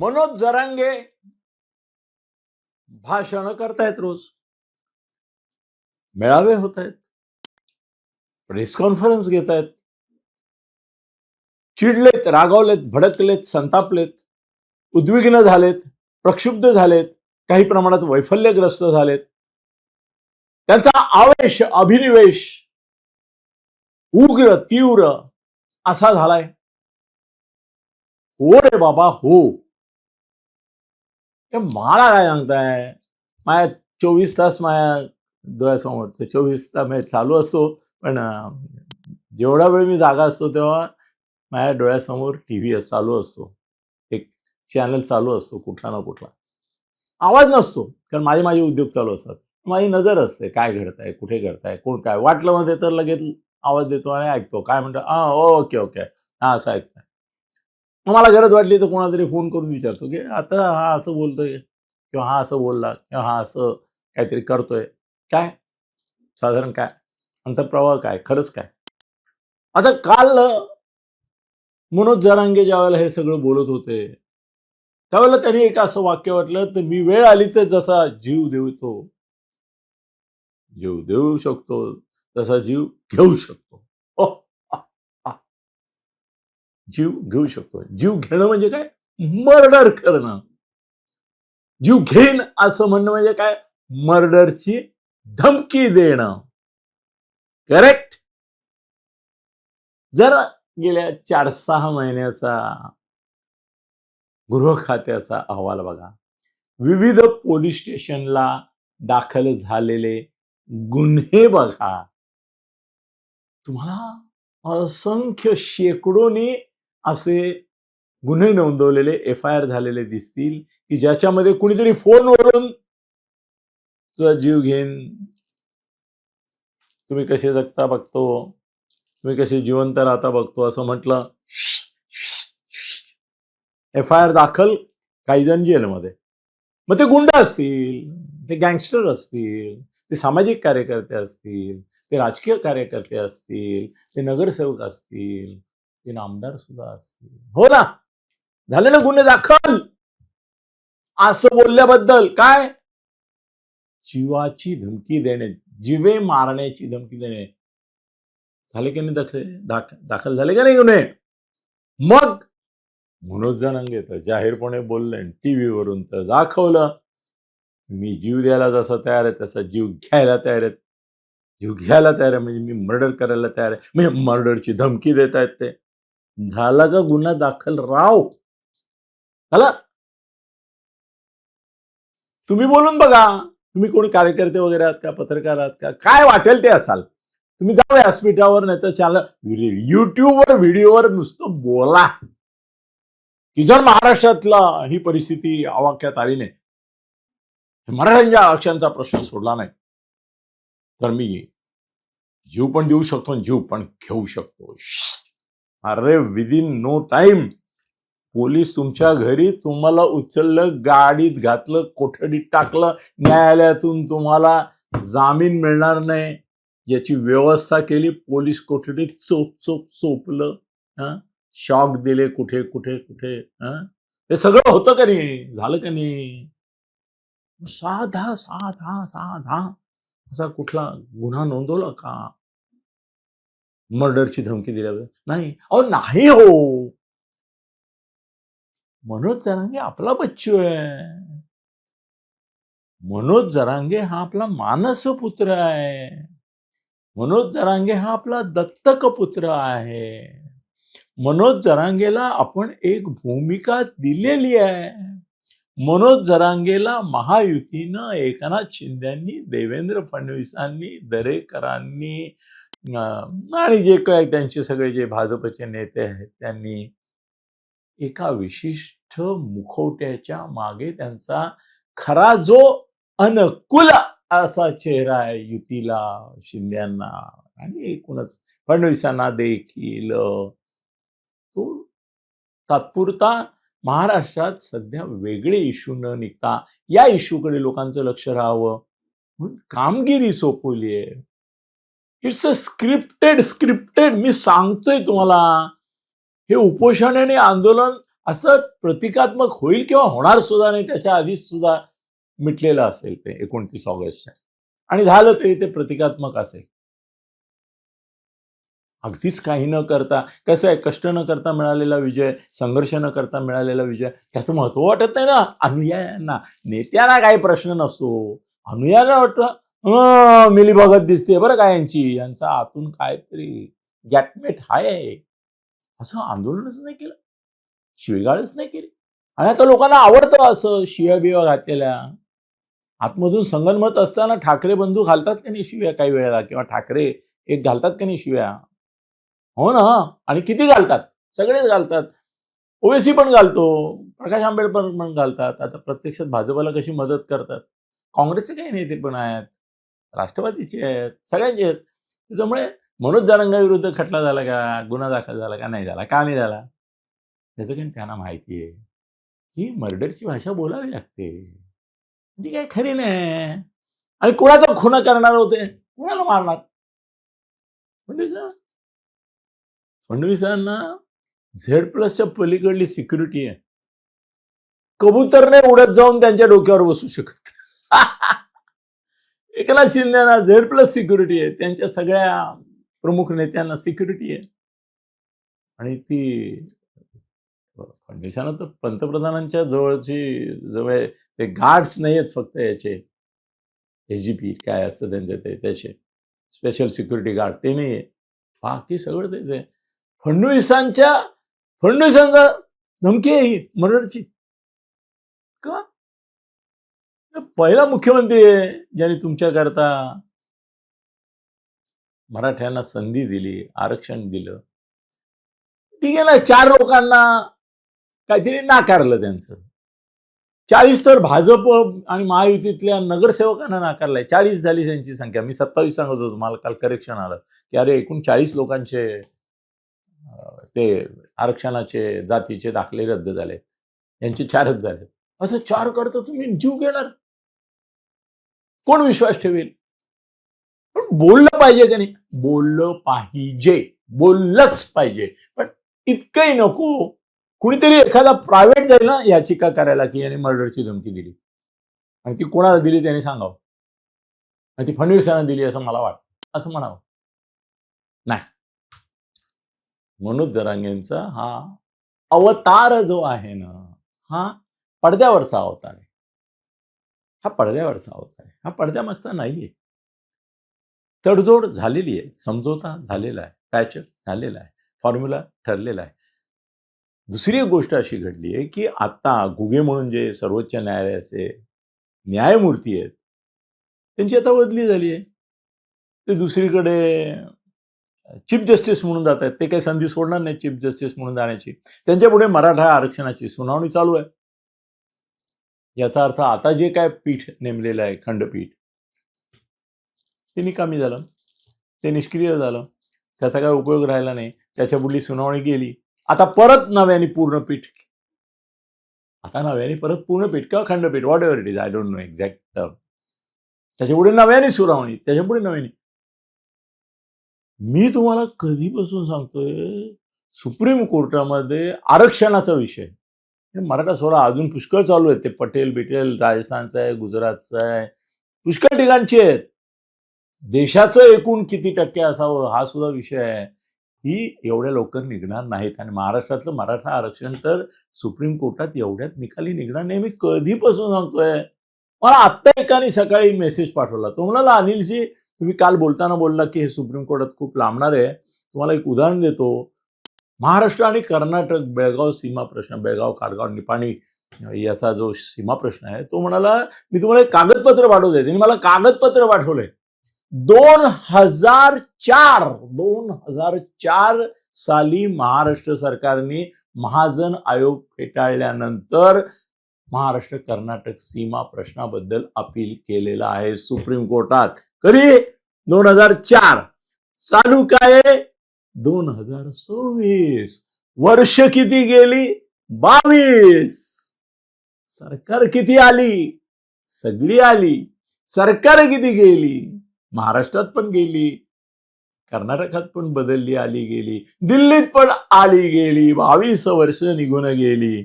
मनोज जरांगे भाषण करतायत, रोज मेळावे होत आहेत, प्रेस कॉन्फरन्स घेत आहेत, चिडलेत, रागावलेत, भडकलेत, संतापलेत, उद्विग्न झालेत, प्रक्षुब्ध झालेत, काही प्रमाणात वैफल्यग्रस्त झालेत. त्यांचा आवेश, अभिनिवेश उग्र तीव्र असा झालाय. हो रे बाबा हो. मला काय सांगताय, माझ्या 24 तास माझ्या डोळ्यासमोर 24 तास चालू असतो, पण जेवढा वेळ मी जागा असतो तेव्हा माझ्या डोळ्यासमोर टीव्ही चालू असतो, एक चॅनल चालू असतो, कुठला ना कुठला. आवाज नसतो, कारण माझे उद्योग चालू असतात. माझी नजर असते, काय घडतंय, कुठे घडतंय, कोण काय वाटलं मध्ये तर लगेच आवाज देतो आणि ऐकतो, काय म्हणतो, ओके ओके, हा असं ऐकतोय. मला गरज वाटली तर कोणाला तरी फोन करून विचारतो की आता हा असं बोलतोय, किंवा हा असं बोलला, किंवा हा असं काहीतरी करतोय, काय साधारण काय अंतर्प्रवाह, काय खरंच काय. आता काल मनोज जरांगे ज्यावेळेला हे सगळं बोलत होते, त्यावेळेला त्यांनी एक असं वाक्य वाटलं, तर मी वेळ आली तर जसा जीव देऊ शकतो तसा जीव घेऊ शकतो. जीव घेऊ शकतो. जीव घेणं म्हणजे काय, मर्डर करणं. जीव घेईन असं म्हणणं म्हणजे काय, मर्डरची धमकी देणं. करेक्ट. जर गेल्या 4-6 महिन्याचा गृह खात्याचा अहवाल बघा, विविध पोलीस स्टेशनला दाखल झालेले गुन्हे बघा, तुम्हाला असंख्य शेकडोनी असे गुन्हे नोंदवलेले, FIR झालेले दिसतील, की ज्याच्यामध्ये कुणीतरी फोनवरून तुझा जीव घेईन, तुम्ही कसे जगता बघतो, तुम्ही कसे जिवंत राहता बघतो असं म्हटलं, FIR दाखल, काही जण जेलमध्ये. मग ते गुंड असतील, ते गँगस्टर असतील, ते सामाजिक कार्यकर्ते असतील, ते राजकीय कार्यकर्ते असतील, ते नगरसेवक असतील, ते आमदार सुद्धा असतील, हो ना, झाले ना गुन्हे दाखल. असं बोलल्याबद्दल काय, जीवाची धमकी देणे, जीवे मारण्याची धमकी देणे, झाले की नाही दाखल झाले का नाही गुन्हे. मग मनोज जरांगे तर जाहीरपणे बोलले, टीव्हीवरून तर दाखवलं, मी जीव द्यायला जसा तयार आहे तसा जीव घ्यायला तयार आहे. जीव घ्यायला तयार आहे म्हणजे मी मर्डर करायला तयार आहे, म्हणजे मर्डरची धमकी देत आहेत ते. झाला का गुन्हा दाखल राव, झाला. तुम्ही बोलून बघा, तुम्ही कोणी कार्यकर्ते वगैरे आहात का, पत्रकार आहात का, काय वाटेल ते असाल, तुम्ही जा व्यासपीठावर, नाही तर चॅनल युट्यूबवर व्हिडिओवर नुसतं बोला की जर महाराष्ट्रातला ही परिस्थिती आवाक्यात आली नाही, मराठ्यांच्या आरक्षणाचा प्रश्न सोडला नाही, तर मी जीव पण देऊ शकतो आणि जीव पण घेऊ शकतो. अरे विदिन नो टाइम पोलीस तुमच्या घरी तुम्हाला उचललं, गाडीत घातलं, कोठडीत टाकलं, न्यायालयातून तुम्हाला जामीन मिळणार नाही याची व्यवस्था केली, पोलीस कोठडीत चोपलं, शॉक दिले कुठे कुठे कुठे, हे सगळं होतं का नाही, झालं का नाही. साधा साधा साधा असा कुठला गुन्हा नोंदवला का मर्डरची धमकी दिल्यावर, नाही. अहो नाही हो, मनोज जरांगे आपला बच्चू आहे. मनोज जरांगे हा आपला मानस पुत्र आहे. मनोज जरांगे हा आपला दत्तक पुत्र आहे. मनोज जरांगेला आपण एक भूमिका दिलेली आहे. मनोज जरांगेला महायुतीनं एकनाथ शिंदेंनी, देवेंद्र फडणवीसांनी, दरेकरांनी आणि जे काय त्यांचे सगळे जे भाजपचे नेते आहेत त्यांनी एका विशिष्ट मुखवट्याच्या मागे त्यांचा खरा जो अनुकूल असा चेहरा आहे युतीला, शिंदेंना आणि एकूणच फडणवीसांना देखील, तो तात्पुरता महाराष्ट्रात सध्या वेगळे इश्यू न निघता या इश्यूकडे लोकांचं लक्ष राहावं म्हणून कामगिरी सोपवली आहे. It's a scripted. मी सांगतोय तुम्हाला, हे उपोषण आणि आंदोलन असं प्रतिकात्मक होईल किंवा होणार सुद्धा नाही, त्याच्या आधीच सुद्धा मिटलेलं असेल ते 29 ऑगस्ट आणि झालं तरी ते प्रतिकात्मक असेल. अगदीच काही न करता, कसं आहे, कष्ट न करता मिळालेला विजय, संघर्ष न करता मिळालेला विजय, त्याचं महत्व वाटत नाही ना अनुयायांना. नेत्यांना काही प्रश्न नसतो, अनुयायांना वाटतं मिलीभगत दिसते बरं का यांचा आतून काहीतरी गॅटमेट आहे. असं आंदोलनच नाही केलं, शिवीगाळच नाही केली. आणि आता लोकांना आवडतं असं शिव्या बिव्या घातलेल्या. आतमधून संगनमत असताना ठाकरे बंधू घालतात की नाही शिव्या काही वेळेला, किंवा ठाकरे एक घालतात की नाही शिव्या. हो ना, आणि किती घालतात, सगळेच घालतात. ओवेसी पण घालतो, प्रकाश आंबेडकर पण घालतात. आता प्रत्यक्षात भाजपला कशी मदत करतात. काँग्रेसचे काही नेते पण आहेत, राष्ट्रवादीचे आहेत, सगळ्यांचे आहेत. त्याच्यामुळे मनोज जरांगे विरुद्ध खटला झाला का, गुन्हा दाखल झाला का, नाही झाला, का नाही झाला, त्याचं काही त्यांना माहिती आहे की मर्डरची भाषा बोलावी लागते, ती काही खरी नाही. आणि कोणाचा खुना करणार होते, कोणाला मारणार. फडणवीसांना Z+च्या पलीकडली सिक्युरिटी आहे. कबूतरने उडत जाऊन त्यांच्या डोक्यावर बसू शकत. एकनाथ शिंदेना Z+ सिक्युरिटी आहे, त्यांच्या सगळ्या प्रमुख नेत्यांना सिक्युरिटी आहे. आणि ती फडणवीसांना तर पंतप्रधानांच्या जवळ ते गार्ड्स नाही आहेत फक्त याचे, SGP काय असतं त्यांचे त्याचे स्पेशल सिक्युरिटी गार्ड, ते नाही आहे, बाकी सगळं तेच आहे. फडणवीसांचा धमकी आहे ही मर्डरची. का? पहिला मुख्यमंत्री आहे ज्यांनी तुमच्याकरता मराठ्यांना संधी दिली, आरक्षण दिलं. ठीक आहे ना, 4 लोकांना काहीतरी नाकारलं त्यांचं. 40 तर भाजप आणि महायुतीतल्या नगरसेवकांना नाकारलंय. 40 झाली त्यांची संख्या. मी 27 सांगत होतो, मला काल करेक्शन आलं की अरे एकूण 40 लोकांचे ते आरक्षणाचे जातीचे दाखले रद्द झाले, यांचे 4च झाले. असं 4 करता तुम्ही जीव घेणार, कोण विश्वास ठेवेल. पण बोललं पाहिजे का नाही, बोललं पाहिजे, बोललंच पाहिजे. पण इतकंही नको, कुणीतरी एखादा प्रायव्हेट जाईल ना याचिका करायला की याने मर्डरची धमकी दिली, आणि ती कोणाला दिली त्याने सांगावं, आणि ती फडणवीसांना दिली असं मला वाटतं, असं म्हणावं. नाही, मनोज जरांगेंचा हा अवतार जो आहे ना, हा पडद्यावरचा अवतार आहे. हा पडद्यावरचा अवतार आहे, हा पडद्यामागचा नाहीये. तडजोड झालेली आहे, समझोता झालेला आहे, पॅचअप झालेला आहे, फॉर्म्युला ठरलेला आहे. दुसरी एक गोष्ट अशी घडली आहे की आता घुगे म्हणून जे सर्वोच्च न्यायालयाचे न्यायमूर्ती आहेत, त्यांची आता बदली झाली आहे. ते दुसरीकडे चीफ जस्टिस म्हणून जात आहेत. ते काही संधी सोडणार नाही चीफ जस्टिस म्हणून जाण्याची. त्यांच्यापुढे मराठा आरक्षणाची सुनावणी चालू आहे. याचा अर्थ आता जे काय पीठ नेमलेलं आहे, खंडपीठ, ते निकामी झालं, ते निष्क्रिय झालं, त्याचा काय उपयोग राहिला नाही. त्याच्या पुढली सुनावणी गेली. आता परत नव्याने पूर्ण पीठ, आता नव्याने परत पूर्ण पीठ किंवा खंडपीठ, what ever it is, I don't know exact term. त्याच्यापुढे नव्याने सुनावणी, त्याच्यापुढे नव्याने. मी तुम्हाला कधीपासून सांगतोय, सुप्रीम कोर्टामध्ये आरक्षणाचा विषय, मराठा सोहळा अजून पुष्कळ चालू आहे. ते पटेल बिटेल राजस्थानचं आहे, गुजरातचं आहे, पुष्कळ ठिकाणचे आहेत. देशाचं एकूण किती टक्के असावं हा सुद्धा विषय आहे. ही एवढ्या लवकर निघणार नाहीत. आणि महाराष्ट्रातलं मराठा आरक्षण तर सुप्रीम कोर्टात एवढ्यात निकाली निघणार नाही. मी कधीपासून सांगतोय. मला आत्ता एकाने सकाळी मेसेज पाठवला. तो म्हणाला, अनिलजी तुम्ही काल बोलताना बोलला की हे सुप्रीम कोर्टात खूप लांबणार आहे. तुम्हाला एक उदाहरण देतो. महाराष्ट्र आणि कर्नाटक बेळगाव सीमा प्रश्न, बेळगाव कारगाव निपाणी याचा जो सीमा प्रश्न आहे, तो म्हणाला मी तुम्हाला एक कागदपत्र पाठवते. त्यांनी मला कागदपत्र पाठवलंय. 2004 साली महाराष्ट्र सरकारने महाजन आयोग फेटाळल्यानंतर महाराष्ट्र कर्नाटक सीमा प्रश्नाबद्दल अपील केलेलं आहे सुप्रीम कोर्टात. कधी? 2004. चालू काय 2026. वर्ष किती गेली? 22. सरकार किती आली? सगळी आली. सरकार किती गेली? महाराष्ट्रात पण गेली. कर्नाटकात पण बदलली, आली गेली, दिल्लीत पण आली गेली, 22 वर्ष निघून गेली.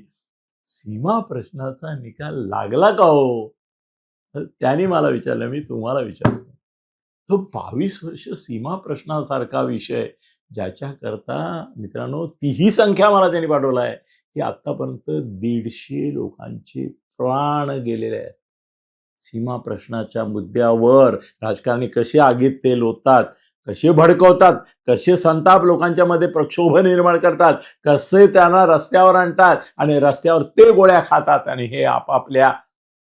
सीमा प्रश्नाचा निकाल लागला का हो? त्याने मला विचारलं, मी तुम्हाला विचारतो. तो 22 वर्ष सीमा प्रश्नासारखा विषय ज्याच्याकरता मित्रांनो तीही संख्या मला त्यांनी पाठवला आहे की आतापर्यंत 150 लोकांचे प्राण गेलेले आहेत. सीमा प्रश्नाच्या मुद्द्यावर राजकारणी कसे आगीत तेल ओततात, कसे भडकवतात, कसे संताप लोकांच्या मध्ये प्रक्षोभ निर्माण करतात, कसे त्यांना रस्त्यावर आणतात आणि रस्त्यावर ते गोळ्या खातात आणि हे आपापल्या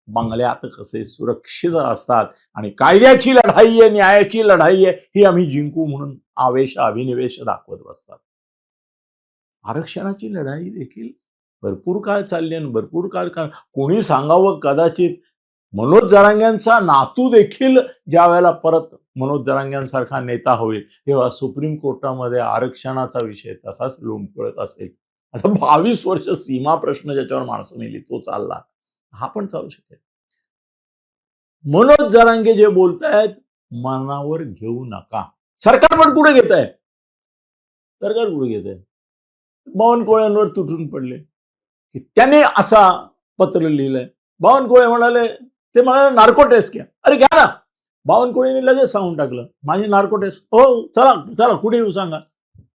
बंगल्यात कसे सुरक्षित असतात आणि कायद्याची लढाई आहे, न्यायाची लढाई आहे, ही आम्ही जिंकू म्हणून आवेश अभिनिवेश दाखवत बसतात. आरक्षणाची लढाई देखील भरपूर काळ चालली आणि भरपूर काळ कोणी सांगावं, कदाचित मनोज जरांगेंचा नातू देखील ज्या वेळेला परत मनोज जरांगेंसारखा नेता होईल तेव्हा सुप्रीम कोर्टामध्ये आरक्षणाचा विषय तसाच लोंबकळत असेल. आता 22 वर्ष सीमा प्रश्न ज्याच्यावर माणसं मेली तो चालला, हा पण चालू शकेल. मनोज जरांगे जे बोलतायत मनावर घेऊ नका. सरकार पण कुठे घेत आहे? सरकार कुठे घेत आहे? बावनकुळ्यांवर तुटून पडले की त्याने असा पत्र लिहिलंय. बावनकुळे म्हणाले, ते म्हणाले नार्को टेस्ट घ्या. अरे घ्या ना. बावनकुळेने लगेच सांगून टाकलं माझी नार्को टेस्ट. हो चला चला कुठे येऊ सांगा.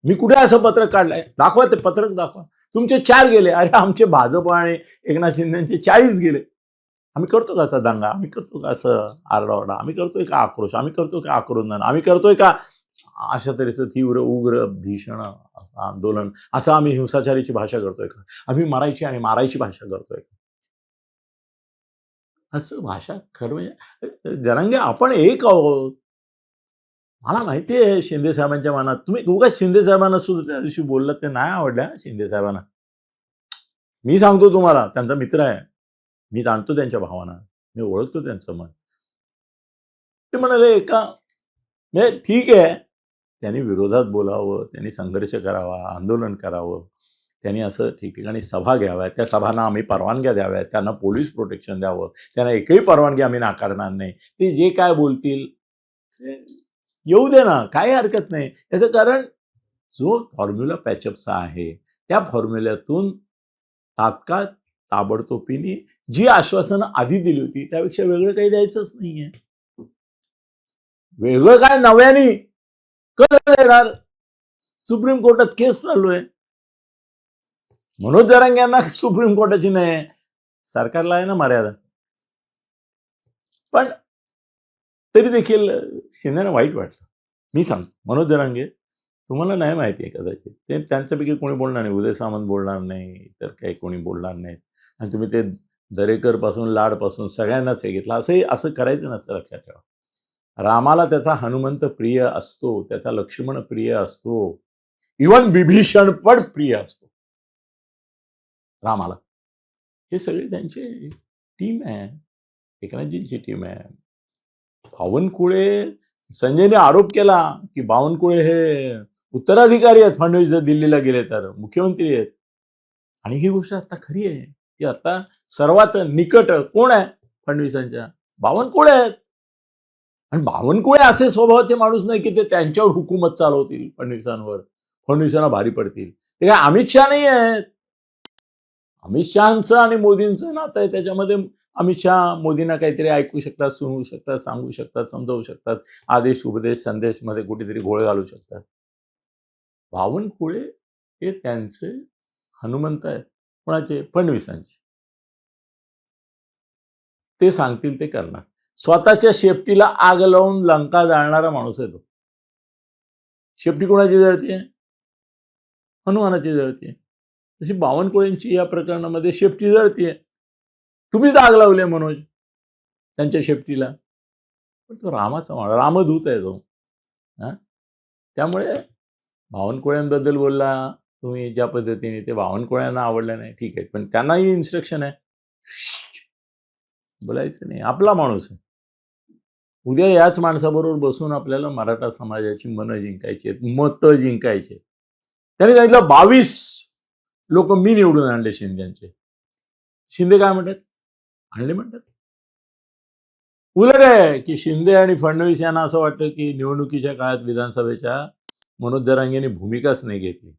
मी कुठे असं पत्रक काढलंय? दाखवा ते पत्रक दाखवा. तुमचे 4 गेले. अरे आमचे भाजप आणि एकनाथ शिंदेचे 40 गेले. आम्ही करतो का असा दंगा? आम्ही करतो का असं आरडाओरडा? आम्ही करतोय का आक्रोश? आम्ही करतो का आक्रोंदन? आम्ही करतोय का अशा तऱ्हेचं तीव्र उग्र भीषण आंदोलन? असं आम्ही हिंसाचाराची भाषा करतोय का? आम्ही मरायची आणि मारायची भाषा करतोय का? असं भाषा खरं म्हणजे जरांगे आपण एक आहोत. मला माहिती आहे शिंदे साहेबांच्या मनात, तुम्ही उगाच शिंदे साहेबांना सुद्धा त्या दिवशी बोललात ते नाही आवडल्या शिंदे साहेबांना. मी सांगतो तुम्हाला, त्यांचा मित्र आहे, मी जाणतो त्यांच्या भावना, मी ओळखतो त्यांचं मन. ते म्हणाले का म्हणजे ठीक आहे, त्यांनी विरोधात बोलावं, त्यांनी संघर्ष करावा, आंदोलन करावं, त्यांनी असं ठिकठिकाणी सभा घ्याव्या, त्या सभांना आम्ही परवानग्या द्याव्या, त्यांना पोलीस प्रोटेक्शन द्यावं, त्यांना एकही परवानगी आम्ही नाकारणार नाही. ते जे काय बोलतील येऊ दे ना, काही हरकत नाही. त्याचं कारण जो फॉर्म्युला पॅचअपचा आहे त्या फॉर्म्युल्यातून तात्काळ ताबडतोबीने जी आश्वासनं आधी दिली होती त्यापेक्षा वेगळं काही द्यायचंच नाहीये. वेगळं काय नव्याने कसं देणार? सुप्रीम कोर्टात केस चालू आहे. मनोज जरांगे यांना सुप्रीम कोर्टाची नाही, सरकारला आहे ना मर्यादा. पण तरी देखील शिंदेना वाईट वाटलं. मी सांगतो, मनोज जरांगे तुम्हाला नाही माहिती आहे कदाचित, ते त्यांच्यापैकी कोणी बोलणार नाही, उदय सामंत बोलणार नाही, तर काही कोणी बोलणार नाही, आणि तुम्ही ते दरेकर पासून लाड पासून सगळ्यांनाच हे घेतलं. असं करायचं नसतं, लक्षात ठेवा. रामाला त्याचा हनुमंत प्रिय असतो, त्याचा लक्ष्मण प्रिय असतो, इवन विभीषण पण प्रिय असतो रामाला. हे सगळे त्यांचे टीम आहे, एकनाथजींची टीम आहे. बावनकुळे, संजयने आरोप केला की बावनकुळे हे उत्तराधिकारी आहेत फडणवीस जर दिल्लीला गेले तर, मुख्यमंत्री आहेत. आणि ही गोष्ट आता खरी आहे की आता सर्वात निकट कोण आहे फडणवीसांच्या? बावनकुळे आहेत. आणि बावनकुळे असे स्वभावाचे माणूस नाही की ते त्यांच्यावर हुकूमत चालवतील फडणवीसांवर, फडणवीसांना भारी पडतील. ते काय अमित शहा नाही आहेत. अमित शहांचं आणि मोदींचं नातं आहे, त्याच्यामध्ये अमित शहा मोदींना काहीतरी ऐकू शकतात, सुनवू शकतात, सांगू शकतात, समजावू शकतात, आदेश उपदेश संदेश मध्ये कुठेतरी घोळ घालू शकतात. बावनकुळे हे त्यांचे हनुमंत आहेत. कोणाचे? फडणवीसांचे. ते सांगतील ते करणार. स्वतःच्या शेपटीला आग लावून लंका जाळणारा माणूस आहे तो. शेपटी कोणाची जळतीये? हनुमानाची जळतीये. तशी बावनकुळेंची या प्रकरणामध्ये शेपटी जळतीये. तुम्हीच आग लावले मनोज त्यांच्या शेपटीला. पण तो रामाचा माणूस, रामदूत आहे तो. त्यामुळे बावनकुळ्यांबद्दल बोलला तुम्ही ज्या पद्धतीने, ते बावनकुळ्यांना आवडलं नाही, ठीक आहे, पण त्यांनाही इन्स्ट्रक्शन आहे बोलायचं नाही. आपला माणूस आहे. उद्या याच माणसाबरोबर बसून आपल्याला मराठा समाजाची मनं जिंकायची आहेत, मतं जिंकायची आहेत. त्यांनी सांगितलं 22 लोक मी निवडून आणले शिंदेचे. शिंदे काय म्हणतात? आणले म्हणतात. उलट आहे की शिंदे आणि फडणवीस यांना असं वाटतं की निवडणुकीच्या काळात विधानसभेच्या मनोज जरांगेंनी भूमिकाच नाही घेतली.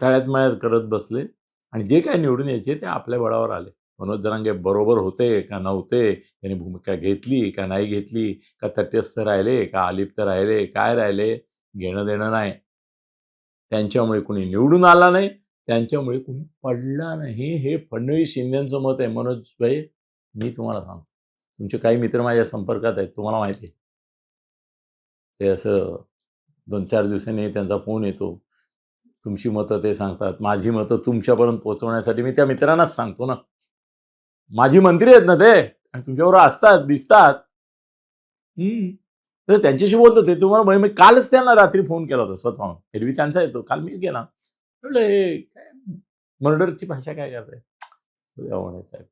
तळ्यात मळ्यात करत बसले आणि जे काय निवडून यायचे ते आपल्या बळावर आले. मनोज जरांगे बरोबर होते का नव्हते, त्यांनी भूमिका घेतली का नाही घेतली, का तटस्थ राहिले का अलिप्त राहिले, काय राहिले, घेणं देणं नाही. त्यांच्यामुळे कुणी निवडून आला नाही, त्यांच्यामुळे कुणी पडला नाही. हे फडणवीस शिंदेचं मत आहे. मनोज भाई, मी तुम्हाला सांगतो, तुमचे काही मित्र माझ्या संपर्कात आहेत, तुम्हाला माहिती आहे. ते असं 2-4 दिवसांनी त्यांचा फोन येतो, तुमची मतं ते सांगतात, माझी मतं तुमच्यापर्यंत पोहोचवण्यासाठी मी त्या मित्रांनाच सांगतो ना. माझी मंत्री आहेत ना ते, आणि तुमच्याबरोबर असतात, दिसतात. तर त्यांच्याशी बोलतो ते. तुम्हाला मी कालच त्यांना रात्री फोन केला होता स्वतःहून. एरवी त्यांचा येतो, काल मीच केला. म्हटलं हे काय मर्डरची भाषा काय करताय साहेब.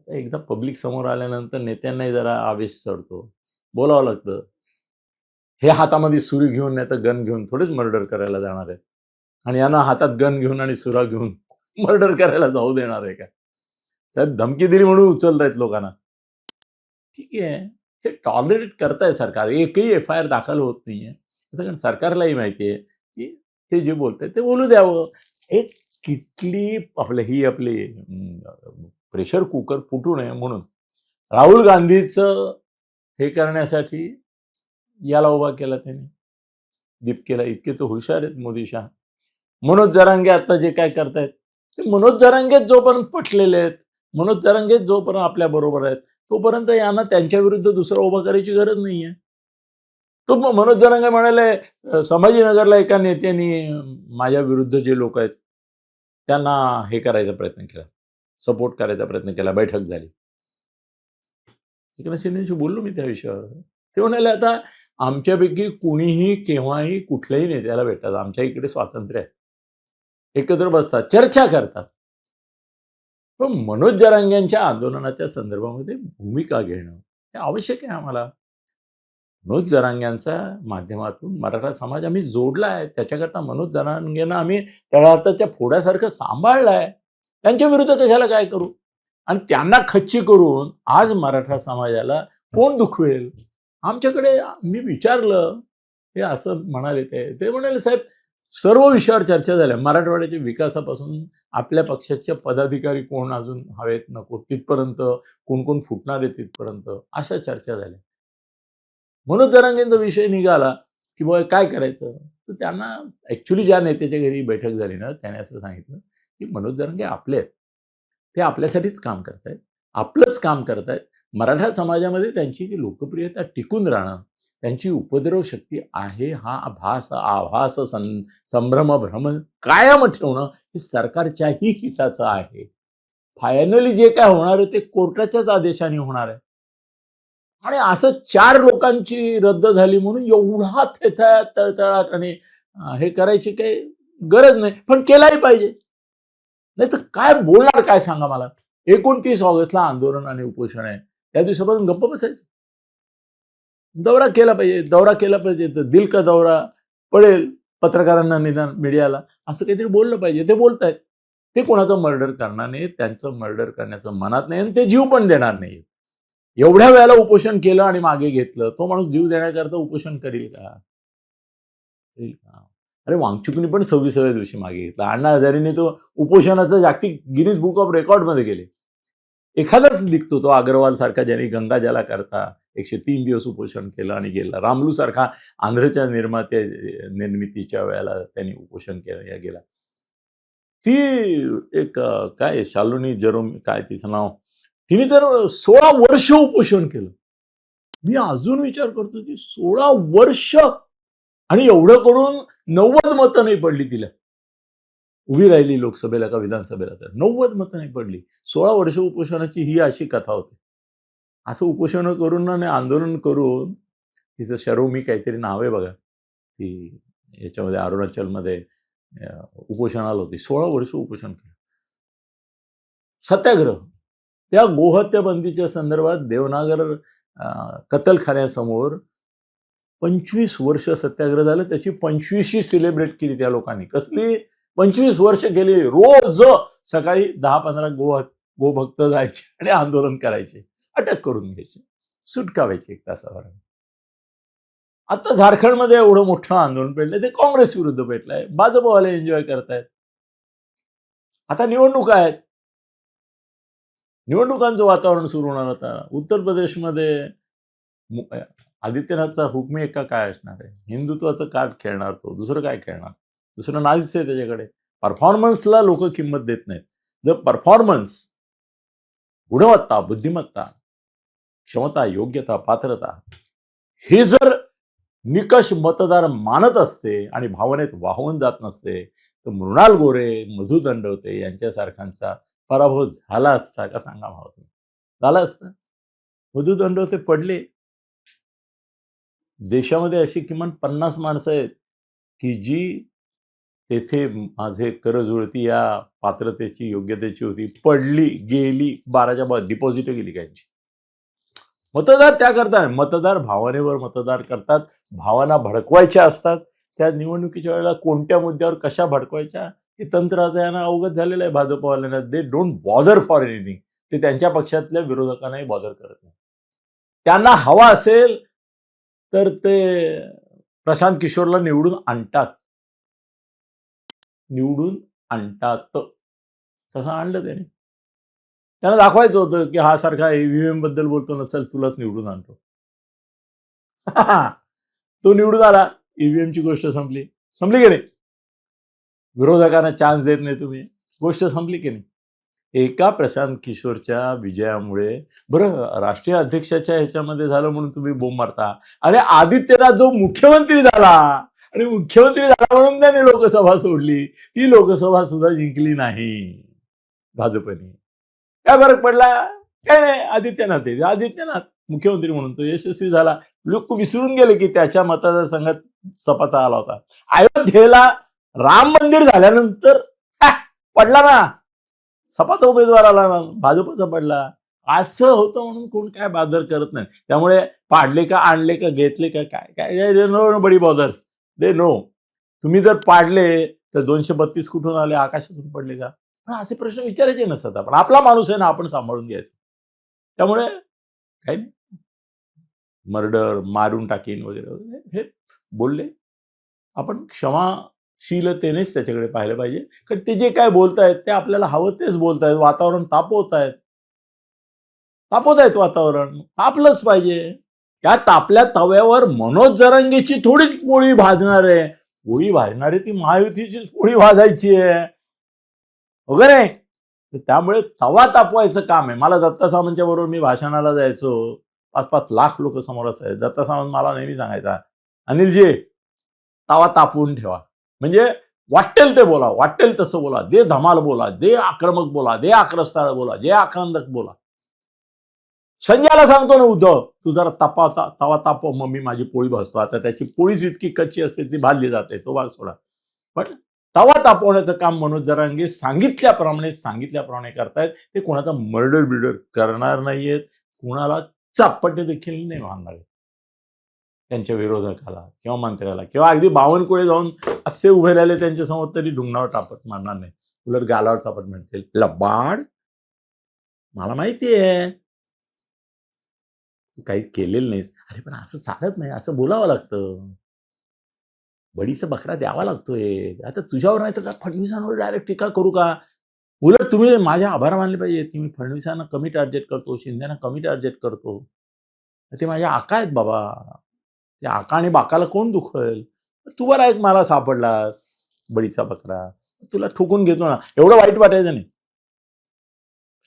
एकदा पब्लिक समोर आल्यानंतर नेत्यांनाही जरा आवेश चढतो, बोलावं लागतं. हे हातामध्ये सुरी घेऊन नाही तर गन घेऊन थोडेच मर्डर करायला जाणार आहेत, आणि यांना हातात गन घेऊन आणि सुरा घेऊन मर्डर करायला जाऊ देणार आहे का साहेब? धमकी दिली म्हणून उचलतायत लोकांना. ठीक आहे, हे टॉलरेट करताय सरकार. एकही FIR दाखल होत नाहीये. कारण सरकारलाही माहिती आहे की ते जे बोलतायत ते बोलू द्यावं. एक किटली आपली प्रेशर कुकर फुटू नये म्हणून राहुल गांधीचं हे करण्यासाठी याला उभा केला त्यांनी, दीपकेला. इतके तर हुशार आहेत मोदी शहा. मनोज जरांगे आता जे काय करतायत ते मनोज जरांगेच जोपर्यंत पटलेले आहेत, मनोज जरांगेच जोपर्यंत आपल्या बरोबर आहेत, तोपर्यंत यांना त्यांच्या विरुद्ध दुसरा उभा करायची गरज नाहीये. तो मनोज जरांगे म्हणाले संभाजीनगरला एका नेत्यांनी माझ्या विरुद्ध जे लोक आहेत त्यांना हे करायचा प्रयत्न केला, सपोर्ट करायचा प्रयत्न केला, बैठक झाली. एकनाथ शिंदेशी बोललो मी त्या विषयावर. ते म्हणाले आता आमच्यापैकी कुणीही केव्हाही कुठल्याही नेत्याला भेटतात, आमच्या इकडे स्वातंत्र्य आहे, एकत्र बसतात, चर्चा करतात. पण मनोज जरांगेंच्या आंदोलनाच्या संदर्भामध्ये भूमिका घेणं हे आवश्यक आहे आम्हाला. मनोज जरांगेंच्या माध्यमातून मराठा समाज आम्ही जोडला आहे. त्याच्याकरता मनोज जरांगेंना आम्ही तळहाताच्या फोड्यासारखं सांभाळलंय. त्यांच्या विरुद्ध कशाला काय करू? आणि त्यांना खच्ची करून आज मराठा समाजाला कोण दुखवेल? आमच्याकडे मी विचारलं, हे असं म्हणाले, ते म्हणाले साहेब सर्व विषयावर चर्चा झाल्या. मराठवाड्याच्या विकासापासून आपल्या पक्षाचे पदाधिकारी कोण अजून हवेत नको तिथपर्यंत, कोण कोण फुटणार आहे तिथपर्यंत, अशा चर्चा झाल्या. मनोज जरांगेंचा विषय निघाला की बाबा काय करायचं, तर त्यांना ऍक्च्युली ज्या नेत्याच्या घरी बैठक झाली ना, त्याने असं सांगितलं की मनोज जरांगे आपले आहेत, ते आपल्यासाठीच काम करतायत, आपलंच काम करतायत. मराठा समाजामध्ये त्यांची ती लोकप्रियता टिकून राहणं, त्यांची उपद्रव शक्ती आहे, हा आभास संभ्रम भ्रम कायम ठेवणं हे सरकारच्याही हिताचं आहे. फायनली जे काय होणार आहे ते कोर्टाच्याच आदेशाने होणार आहे. आणि असं 4 लोकांची रद्द झाली म्हणून एवढा थेथाट तळतळाट आणि हे करायची काही गरज नाही, पण केलाही पाहिजे. नाही तर काय बोलणार, काय सांगा मला. 29 ऑगस्टला आंदोलन आणि उपोषण आहे, त्या दिवसापासून गप्प बसायचं. दौरा केला पाहिजे, तर दिल का दौरा पडेल पत्रकारांना, निदान मीडियाला असं काहीतरी बोललं पाहिजे. ते बोलतायत. ते कोणाचं मर्डर करणार नाही, त्यांचं मर्डर करण्याचं मनात नाही आणि ते जीव पण देणार नाही. एवढ्या वेळेला उपोषण केलं आणि मागे घेतलं, तो माणूस जीव देण्याकरता उपोषण करील का? अरे वांगचुकनी पण 26व्या दिवशी मागे घेतला. अण्णा हजारेंनी तो उपोषणाचं जागतिक गिनीज बुक ऑफ रेकॉर्ड मध्ये गेले. एखादाच दिसतो तो अग्रवाल सारखा, ज्यांनी गंगा जला करता 103 दिवस उपोषण केलं आणि गेला. रामलू सारखा आंध्रच्या निर्मितीच्या वेळेला त्यांनी उपोषण केलं गेला. ती एक काय शालुनी जरोम काय तिचं नाव, तिने तर 16 वर्ष उपोषण केलं. मी अजून विचार करतो की 16 वर्ष, आणि एवढं करून 90 मतं नाही पडली तिला. उभी राहिली लोकसभेला का विधानसभेला, तर 90 मतं नाही पडली. 16 वर्ष उपोषणाची ही अशी कथा होती. असं उपोषण करून आणि आंदोलन करून, तिचं शरोमी काहीतरी नाव आहे बघा, ती याच्यामध्ये अरुणाचलमध्ये उपोषणाला होती. 16 वर्ष उपोषण केलं. सत्याग्रह, त्या गोहत्या बंदीच्या संदर्भात देवनागर कत्तलखान्यासमोर 25 वर्ष सत्याग्रह झालं. त्याची 25शी सेलिब्रेट केली त्या लोकांनी. कसली 25 वर्ष केली. रोज सकाळी 10-15 गोभक्त जायचे आणि आंदोलन करायचे, अटक करून घ्यायचे, सुटका व्हायची 1 तासावर. आता झारखंडमध्ये एवढं मोठं आंदोलन पेटलंय, ते काँग्रेस विरुद्ध पेटलंय, भाजपवाले एन्जॉय करतायत. आता निवडणुका आहेत, निवडणुकांचं वातावरण सुरू होणार. आता उत्तर प्रदेशमध्ये आदित्यनाथचा हुकमी एक्का काय असणार आहे? हिंदुत्वाचं कार्ड खेळणार तो, दुसरं काय खेळणार? दुसरं नाहीच आहे त्याच्याकडे. परफॉर्मन्सला लोक किंमत देत नाहीत. जर परफॉर्मन्स, गुणवत्ता, बुद्धिमत्ता, क्षमता, योग्यता, पात्रता हे जर निकष मतदार मानत असते आणि भावनेत वाहून जात नसते, तर मृणाल गोरे, मधु दंडवते यांच्यासारख्यांचा पराभव झाला असता का? सांगा भाव तुम्ही. झाला असता? मधु दंडवते पडले. देशामध्ये अशी किमान 50 माणसं आहेत की जी तेथे माझे कर जुळती या पात्रतेची, योग्यतेची होती, पडली, गेली, 12च्या बाद डिपॉझिट गेली त्यांची. मतदार त्या करतात, मतदार भावनेवर मतदार करतात, भावना भडकवायच्या असतात. त्या निवडणुकीच्या वेळेला कोणत्या मुद्द्यावर कशा भडकवायच्या हे तंत्र आता यांना अवगत झालेलं आहे भाजपवाल्यांना. They don't bother for anything. ते त्यांच्या पक्षातल्या विरोधकांनाही बॉदर करत नाही. त्यांना हवा असेल तर ते प्रशांत किशोरला निवडून आणतात, तसं आणलं त्याने. त्यांना दाखवायचं होतं की हा सारखा ईव्हीएम बद्दल बोलतो ना, चल तुलाच निवडून आणतो. तो निवडून आला, ईव्हीएमची गोष्ट संपली की नाही? विरोधकांना चान्स देत नाही तुम्ही, गोष्ट संपली की नाही? एका प्रशांत किशोरच्या विजयामुळे, बरं राष्ट्रीय अध्यक्षाच्या ह्याच्यामध्ये झालं म्हणून तुम्ही बोंब मारता. अरे आदित्यनाथ जो मुख्यमंत्री झाला आणि मुख्यमंत्री झाला म्हणून त्याने लोकसभा सोडली, ती लोकसभा सुद्धा जिंकली नाही भाजपने. काय फरक पडला? काय नाही, आदित्यनाथ मुख्यमंत्री म्हणून तो यशस्वी झाला. लोक विसरून गेले की त्याच्या मतदारसंघात सपाचा आला होता. अयोध्येला राम मंदिर झाल्यानंतर पडला ना, सपाचा उमेदवार आला ना, भाजपचा पडला. असं होतं म्हणून कोण काय बादर करत नाही. त्यामुळे पाडले का, आणले का, घेतले का, काय काय nobody bothers, they know. तुम्ही जर पाडले तर 232 कुठून आले, आकाशातून पडले का? असे प्रश्न विचारायचे नसतात. आपण आपला माणूस आहे ना, आपण सांभाळून घ्यायचं. त्यामुळे काही नाही, मर्डर, मारून टाकीन वगैरे वगैरे हे बोलले. आपण क्षमाशीलतेनेच त्याच्याकडे पाहिलं पाहिजे. कारण ते जे काय बोलतायत ते आपल्याला हवं तेच बोलतायत. वातावरण तापवत आहेत वातावरण. तापलंच पाहिजे. त्या तापल्या तव्यावर मनोज जरांगेची थोडीच पोळी भाजणार आहे. पोळी भाजणारी ती महायुतीचीच पोळी भाजायची आहे वगैरे. त्यामुळे तवा तापवायचं काम आहे. मला दत्ता सावंतच्या बरोबर मी भाषणाला जायचो, 5-5 लाख लोक समोर असायचे. दत्ता सावंत मला नेहमी सांगायचा, अनिलजी तवा तापवून ठेवा. म्हणजे वाटेल ते बोला, वाटेल तसं बोला, दे धमाल बोला, दे आक्रमक बोला, दे आक्रस्ताळ बोला, जे आक्रंदक बोला. संजयला सांगतो ना, उद्धव तू जरा तवा तापव, मग मी माझी पोळी भाजतो. आता त्याची पोळीच इतकी कच्ची असते, ती भाजली जाते, तो भाग सोडा. पण तवा तापवण्याचं काम मनोज जरांगे सांगितल्याप्रमाणे करतायत. ते कोणाचा मर्डर बिर्डर करणार नाहीयेत, कुणाला चापटे देखील नाही मारणार आहेत. त्यांच्या विरोधकाला किंवा मंत्र्याला किंवा अगदी बावनकुळे जाऊन असे उभे राहिले त्यांच्या समोर तरी ढुंगणावर टापट मारणार नाही. उलट गालावर चापट म्हणतील, लबाड मला माहिती आहे तू काही केलेलं नाहीस. अरे पण असं चालत नाही, असं बोलावं लागतं. बडीचा बकरा द्यावा लागतोय. आता तुझ्यावर नाही तर का फडणवीसांवर डायरेक्ट टीका करू का? उलट तुम्ही माझे आभार मानले पाहिजे की मी फडणवीसांना कमी टार्गेट करतो, शिंदेना कमी टार्गेट करतो. ते माझ्या आका आहेत बाबा. ते आका आणि बाकाला कोण दुखवेल? तू बरा एक मला सापडलास बडीचा बकरा, तुला ठोकून घेतो ना. एवढं वाईट वाटायचं नाही.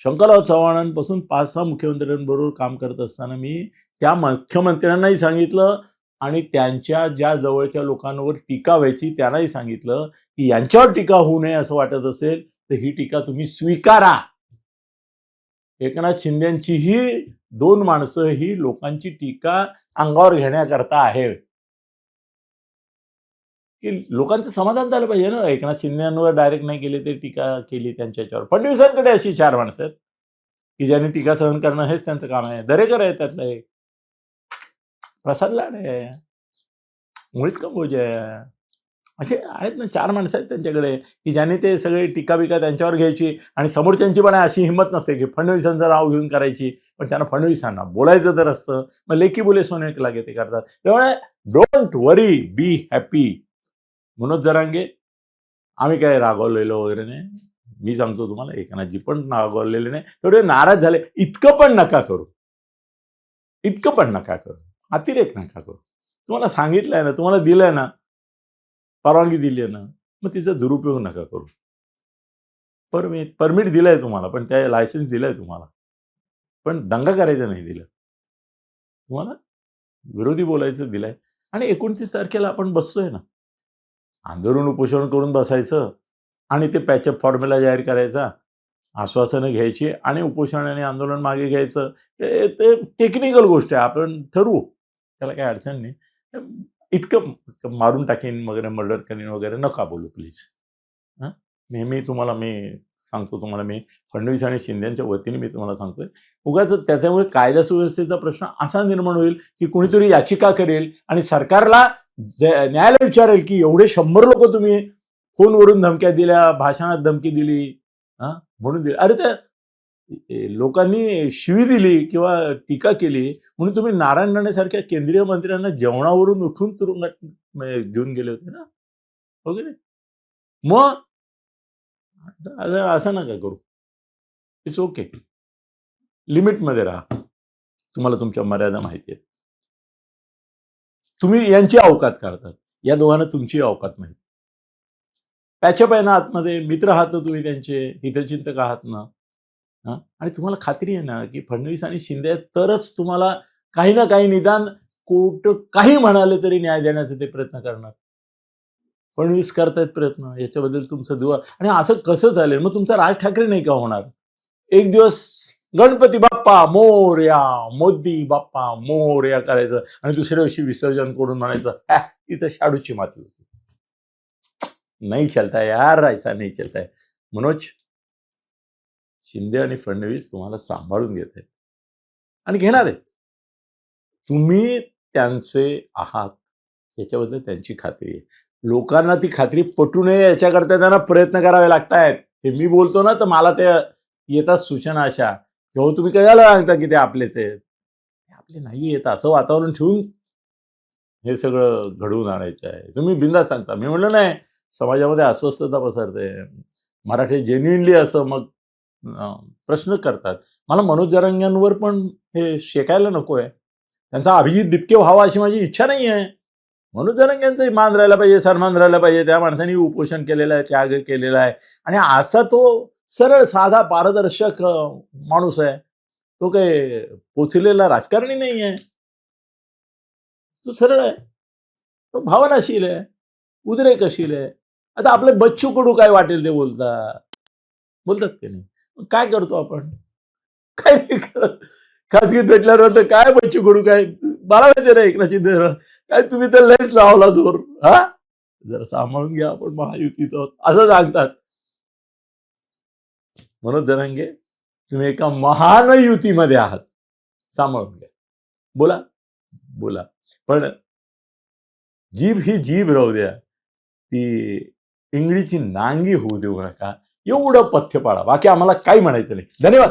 शंकरराव चव्हाणांपासून 5-6 मुख्यमंत्र्यांबरोबर काम करत असताना मी त्या मुख्यमंत्र्यांनाही सांगितलं आणि त्यांच्या ज्या जवळच्या लोकांवर टीका व्हायची त्यांनाही सांगितलं की यांच्यावर टीका होऊ नये असं वाटत असेल तर ही टीका तुम्ही स्वीकारा. एकनाथ शिंदेची ही 2 माणसं ही लोकांची टीका अंगावर घेण्याकरता आहे की लोकांचं समाधान झालं पाहिजे ना. एकनाथ शिंदेवर डायरेक्ट नाही केली ते टीका केली त्यांच्यावर. फडणवीसांकडे अशी 4 माणसं आहेत की ज्यांनी टीका सहन करणं हेच त्यांचं काम आहे. दरेकर आहे त्यातलं एक, प्रसाद लाड आहे, मोहित कंबोज आहे, असे आहेत ना 4 माणसं आहेत त्यांच्याकडे की ज्यांनी ते सगळे टीका बिका त्यांच्यावर घ्यायची. आणि समोरच्यांची पण अशी हिंमत नसते की फडणवीसांचं नाव घेऊन करायची. पण त्यांना फडणवीसांना बोलायचं तर असतं, मग लेखी बोले सोने लागे ते करतात. त्यामुळे don't worry, be happy. Manoj Jarange, आम्ही काय रागवलेलो वगैरे नाही. मी सांगतो तुम्हाला, एकनाथजी पण रागवलेले नाही, थोडे नाराज झाले. इतकं पण नका करू, इतकं पण नका करू, अतिरेक नका करू. तुम्हाला सांगितलंय ना, तुम्हाला दिलंय ना, परवानगी दिली आहे ना, मग तिचा दुरुपयोग नका करू. परमिट दिलंय तुम्हाला, पण त्या लायसन्स दिलंय तुम्हाला, पण दंगा करायचं नाही दिलं तुम्हाला. विरोधी बोलायचं दिलंय. आणि 29 तारखेला आपण बसतोय ना, आंदोलन उपोषण करून बसायचं आणि ते पॅचअप फॉर्म्युला जाहीर करायचा, आश्वासनं घ्यायची आणि उपोषण आणि आंदोलन मागे घ्यायचं. ते टेक्निकल गोष्ट आहे, आपण ठरवू, त्याला काही अडचण नाही. इतकं मारून टाकीन वगैरे, मर्डर करीन वगैरे नका बोलू प्लीज. नेहमी तुम्हाला मी सांगतो, तुम्हाला मी फडणवीस आणि शिंदेच्या वतीने मी तुम्हाला सांगतोय, उगाच त्याच्यामुळे कायदा सुव्यवस्थेचा प्रश्न असा निर्माण होईल की कुणीतरी याचिका करेल आणि सरकारला न्यायालय विचारेल की एवढे 100 लोक तुम्ही फोनवरून धमक्या दिल्या, भाषणात धमकी दिली, म्हणून दिली. अरे त्या लोकांनी शिवी दिली किंवा टीका केली म्हणून तुम्ही नारायण राणे सारख्या केंद्रीय मंत्र्यांना जेवणावरून उठून तुरुंगात घेऊन गेले होते ना, हो की नाही? मग असं नका करू. इट्स ओके, लिमिटमध्ये राहा. तुम्हाला तुमच्या मर्यादा माहिती आहेत. तुम्ही यांची अवकात काढतात, या दोघांना तुमची अवकात माहिती. पॅचअप आहे ना आतमध्ये, मित्र आहात ना तुम्ही, त्यांचे हितचिंतक आहात ना. आणि तुम्हाला खात्री आहे ना की फडणवीस आणि शिंदे तरच तुम्हाला काही ना काही निदान कोर्ट काही म्हणाले तरी न्याय देण्याचे ते प्रयत्न करणार. फडणवीस करतायत प्रयत्न, याच्याबद्दल तुमचं दुआ. आणि असं कसं चालेल? मग तुमचा राज ठाकरे नाही का होणार? एक दिवस गणपती बाप्पा मोरया, मोदी बाप्पा मोरया करायचं आणि दुसऱ्या दिवशी विसर्जन करून म्हणायचं इथं शाडूची माती होती. नाही चलता यार, ऐसा नाही चलता है. मनोज, शिंदे आणि फडणवीस तुम्हाला सांभाळून घेत आहेत आणि घेणार आहेत. तुम्ही त्यांचे आहात याच्याबद्दल त्यांची खात्री आहे. लोकांना ती खात्री पटू नये याच्याकरता त्यांना प्रयत्न करावे लागतायत. हे मी बोलतो ना, तर मला ते येतात सूचना अशा, किंवा तुम्ही कशाला सांगता की ते आपलेच आहेत. आपले नाही येत असं वातावरण ठेवून हे सगळं घडवून आणायचं आहे. तुम्ही बिनधास्त सांगता. मी म्हणलं नाही, समाजामध्ये अस्वस्थता पसरते, मराठी जेन्युइनली असं मग प्रश्न करतात. मला मनोज जरांगेंवर पण हे शेकायला नको आहे. त्यांचा अभिजित दिपके व्हावा अशी माझी इच्छा नाही आहे. मनोज जरांगेंचा मान राहायला पाहिजे, सन्मान राहायला पाहिजे. त्या माणसाने उपोषण केलेलं आहे, त्याग केलेला आहे आणि असा तो सरळ साधा पारदर्शक माणूस आहे. तो काही पोचलेला राजकारणी नाही आहे. तो सरळ आहे, तो भावनाशील आहे, उद्रेकशील आहे. आता आपले बच्चू कडू काय वाटेल ते बोलतात की नाही? काय करतो आपण? काय नाही करत. खासगीत भेटल्यानंतर काय बच्चू कडू काय, मला माहिती नाही एकनाथ शिंदे काय तुम्ही तर लयच लावला जोर. जरा सांभाळून घ्या, आपण महायुतीत आहोत असं सांगतात. मनोज जरांगे, तुम्ही एका महान युतीमध्ये आहात, सांभाळून घ्या. बोला बोला, पण जीभ ही जीभ राहू द्या, ती इंगळीची नांगी होऊ देऊ नका. एवढं पथ्य पाळा. बाकी आम्हाला काही म्हणायचं नाही. धन्यवाद.